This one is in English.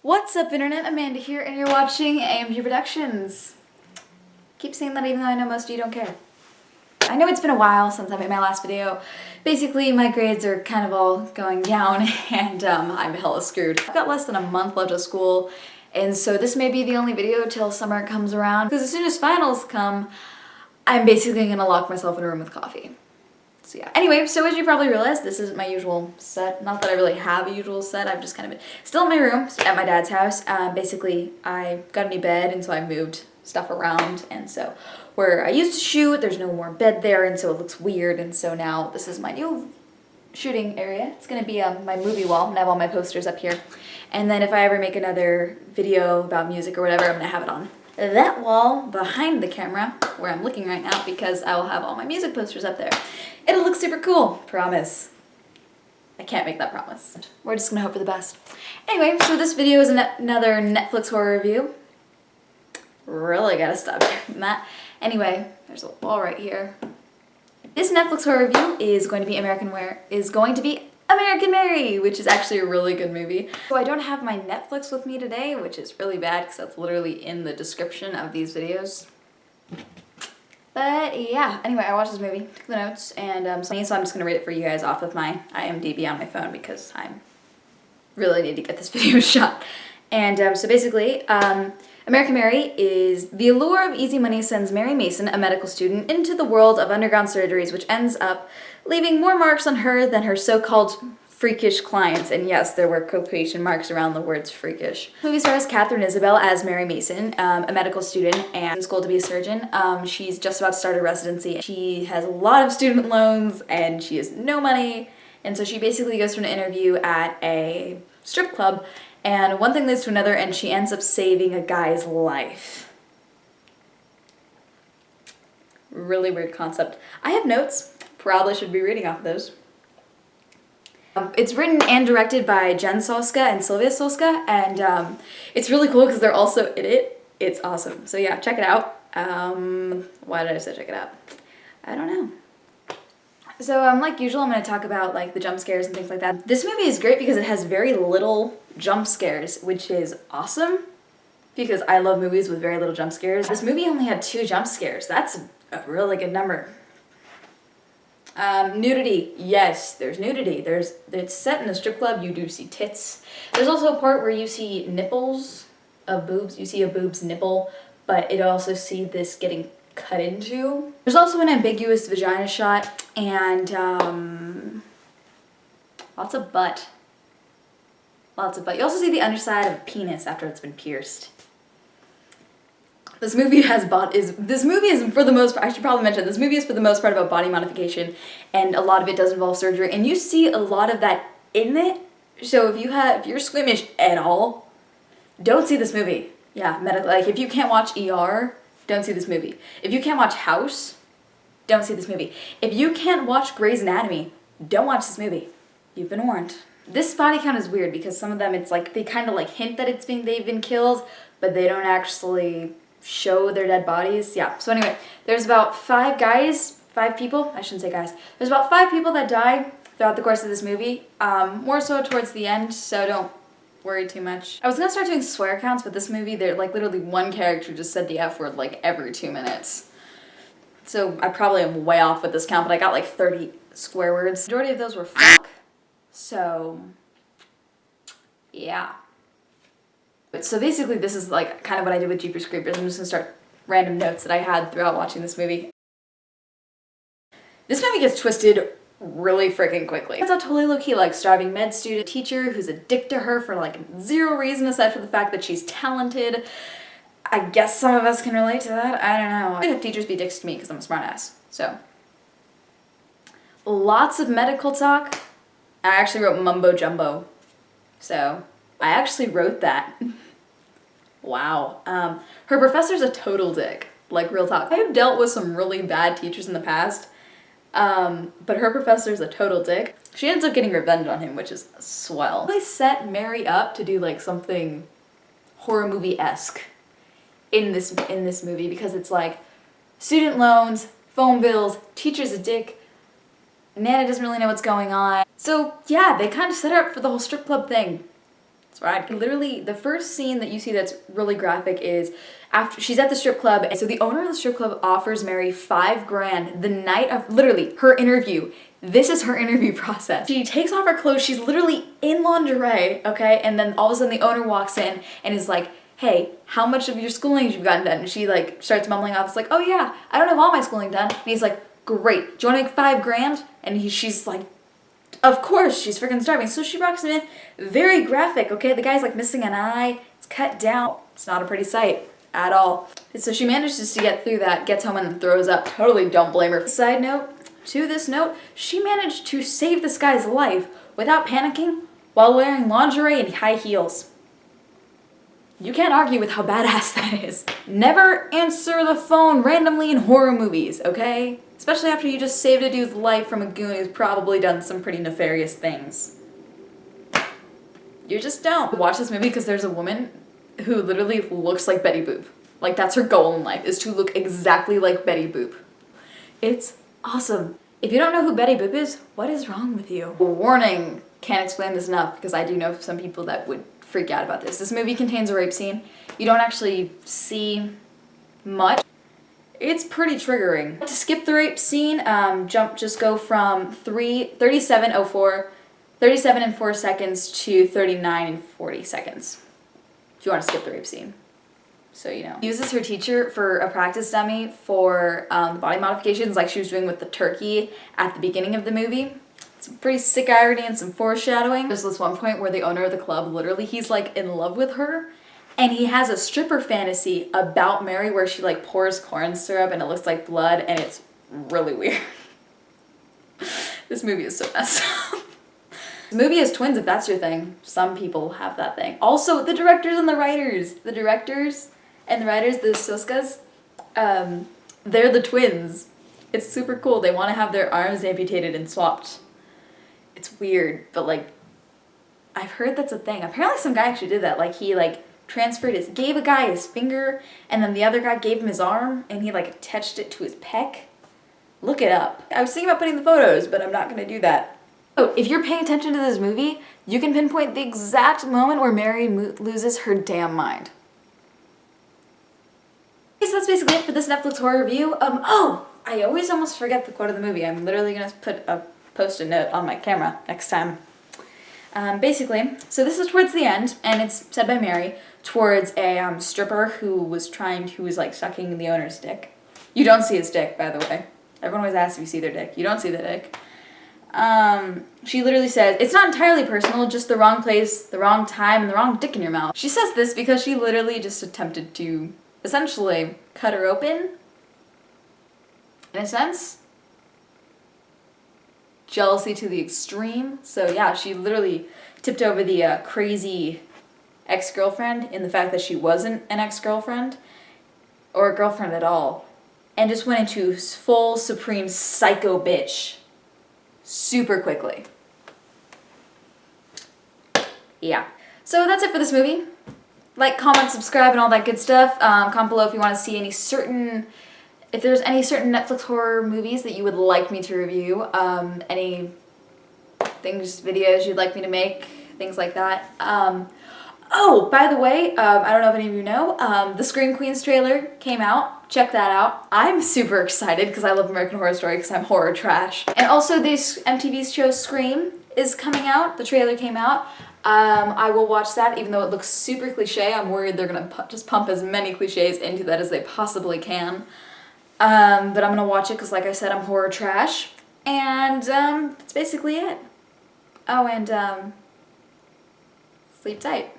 What's up, Internet? Amanda here, and you're watching AMG Productions. Keep saying that even though I know most of you don't care. I know it's been a while since I made my last video. Basically, my grades are kind of all going down, and I'm hella screwed. I've got less than a month left of school, and so this may be the only video till summer comes around, because as soon as finals come, I'm basically gonna lock myself in a room with coffee. So yeah. Anyway, so as you probably realized, this isn't my usual set. Not that I really have a usual set. I've just kind of been still in my room at my dad's house. Basically, I got a new bed, and so I moved stuff around. And so where I used to shoot, there's no more bed there, and so it looks weird. And so now this is my new shooting area. It's gonna be my movie wall. I'm gonna have all my posters up here. And then if I ever make another video about music or whatever, I'm gonna have it on that wall behind the camera where I'm looking right now, because I will have all my music posters up there. It'll look super cool, promise. I can't make that promise. We're just gonna hope for the best. Anyway, so this video is another Netflix horror review. Really gotta stop doing that. Anyway, there's a wall right here. This Netflix horror review is going to be American Mary, which is actually a really good movie. So I don't have my Netflix with me today, which is really bad because that's literally in the description of these videos. But yeah, anyway, I watched this movie, took the notes, and so I'm just gonna read it for you guys off of my IMDb on my phone because I really need to get this video shot. And so basically, American Mary is the allure of easy money sends Mary Mason, a medical student, into the world of underground surgeries, which ends up leaving more marks on her than her so-called freakish clients. And yes, there were quotation marks around the words freakish. The movie stars Catherine Isabel as Mary Mason, a medical student and in school to be a surgeon. She's just about to start a residency. She has a lot of student loans and she has no money. And so she basically goes for an interview at a strip club, and one thing leads to another, and she ends up saving a guy's life. Really weird concept. I have notes. Probably should be reading off of those. It's written and directed by Jen Soska and Sylvia Soska, and it's really cool because they're also in it. It's awesome. So yeah, check it out. Why did I say check it out? I don't know. So like usual, I'm going to talk about like the jump scares and things like that. This movie is great because it has very little jump scares, which is awesome because I love movies with very little jump scares. This movie only had 2 jump scares. That's a really good number. Nudity. Yes, there's nudity. It's set in a strip club. You do see tits. There's also a part where you see nipples of boobs. You see a boob's nipple, but it also see this getting cut into. There's also an ambiguous vagina shot and lots of butt. Lots of butt. You also see the underside of a penis after it's been pierced. This movie is for the most part, I should probably mention, this movie is for the most part about body modification, and a lot of it does involve surgery, and you see a lot of that in it. So if you're squeamish at all, don't see this movie. Yeah, like if you can't watch ER, don't see this movie. If you can't watch House, don't see this movie. If you can't watch Grey's Anatomy, don't watch this movie. You've been warned. This body count is weird because some of them, it's like they kind of like hint that they've been killed, but they don't actually show their dead bodies. Yeah, so anyway, there's about 5 people, I shouldn't say guys, there's about 5 people that died throughout the course of this movie, more so towards the end, so don't worry too much. I was gonna start doing swear counts, but this movie, like literally one character just said the F word like every 2 minutes. So I probably am way off with this count, but I got like 30 swear words. The majority of those were fuck, so yeah. So basically this is like kind of what I did with Jeepers Creepers. I'm just gonna start random notes that I had throughout watching this movie. This movie gets twisted really freaking quickly. It's a totally low-key like starving med student teacher who's a dick to her for like 0 reason aside from the fact that she's talented. I guess some of us can relate to that. I don't know. I have teachers be dicks to me because I'm a smartass. So lots of medical talk. I actually wrote mumbo jumbo. So I actually wrote that. Wow. Her professor's a total dick. Like, real talk. I have dealt with some really bad teachers in the past, but her professor's a total dick. She ends up getting revenge on him, which is swell. They set Mary up to do like something horror movie-esque in this movie because it's like student loans, phone bills, teacher's a dick, Nana doesn't really know what's going on. So yeah, they kind of set her up for the whole strip club thing. It's right. Literally, the first scene that you see that's really graphic is after she's at the strip club, and so the owner of the strip club offers Mary $5,000 the night of literally her interview. This is her interview process. She takes off her clothes, she's literally in lingerie, okay? And then all of a sudden the owner walks in and is like, hey, how much of your schooling have you gotten done? And she like starts mumbling off, it's like, oh yeah, I don't have all my schooling done. And he's like, great, do you wanna make $5,000? And she's like, of course, she's freaking starving. So she rocks him in, very graphic, okay? The guy's like missing an eye, it's cut down. It's not a pretty sight at all. And so she manages to get through that, gets home and then throws up. Totally don't blame her. Side note, to this note, she managed to save this guy's life without panicking while wearing lingerie and high heels. You can't argue with how badass that is. Never answer the phone randomly in horror movies, okay? Especially after you just saved a dude's life from a goon who's probably done some pretty nefarious things. You just don't. Watch this movie because there's a woman who literally looks like Betty Boop. Like, that's her goal in life, is to look exactly like Betty Boop. It's awesome. If you don't know who Betty Boop is, what is wrong with you? Warning, can't explain this enough because I do know some people that would freak out about this. This movie contains a rape scene. You don't actually see much. It's pretty triggering. To skip the rape scene, just go from 37 and 4 seconds to 39 and 40 seconds. If you want to skip the rape scene. So you know. Uses her teacher for a practice dummy for the body modifications like she was doing with the turkey at the beginning of the movie. Some pretty sick irony and some foreshadowing. There's this one point where the owner of the club, literally, he's like in love with her. And he has a stripper fantasy about Mary where she like pours corn syrup and it looks like blood and it's really weird. This movie is so messed up. The movie has twins if that's your thing. Some people have that thing. Also, the directors and the writers. The directors and the writers, the Soskas, they're the twins. It's super cool. They want to have their arms amputated and swapped. It's weird, but like, I've heard that's a thing. Apparently some guy actually did that. Like he like gave a guy his finger and then the other guy gave him his arm and he like attached it to his pec. Look it up. I was thinking about putting the photos, but I'm not gonna do that. Oh, if you're paying attention to this movie, you can pinpoint the exact moment where Mary loses her damn mind. Okay, so that's basically it for this Netflix horror review. Oh, I always almost forget the quote of the movie. I'm literally gonna put a post-it note on my camera next time. Basically, so this is towards the end, and it's said by Mary towards a stripper who was like sucking the owner's dick. You don't see his dick, by the way. Everyone always asks if you see their dick. You don't see the dick. She literally says, it's not entirely personal, just the wrong place, the wrong time, and the wrong dick in your mouth. She says this because she literally just attempted to essentially cut her open, in a sense. Jealousy to the extreme. So yeah, she literally tipped over the crazy ex-girlfriend in the fact that she wasn't an ex-girlfriend or a girlfriend at all, and just went into full supreme psycho bitch super quickly. Yeah. So that's it for this movie. Like, comment, subscribe, and all that good stuff. Comment below if you want to see if there's any certain Netflix horror movies that you would like me to review, any things, videos you'd like me to make, things like that. Oh, by the way, I don't know if any of you know, the Scream Queens trailer came out. Check that out. I'm super excited because I love American Horror Story because I'm horror trash. And also this MTV show Scream is coming out. The trailer came out. I will watch that even though it looks super cliche. I'm worried they're going to just pump as many cliches into that as they possibly can. But I'm going to watch it because, like I said, I'm horror trash. And that's basically it. Oh, and sleep tight.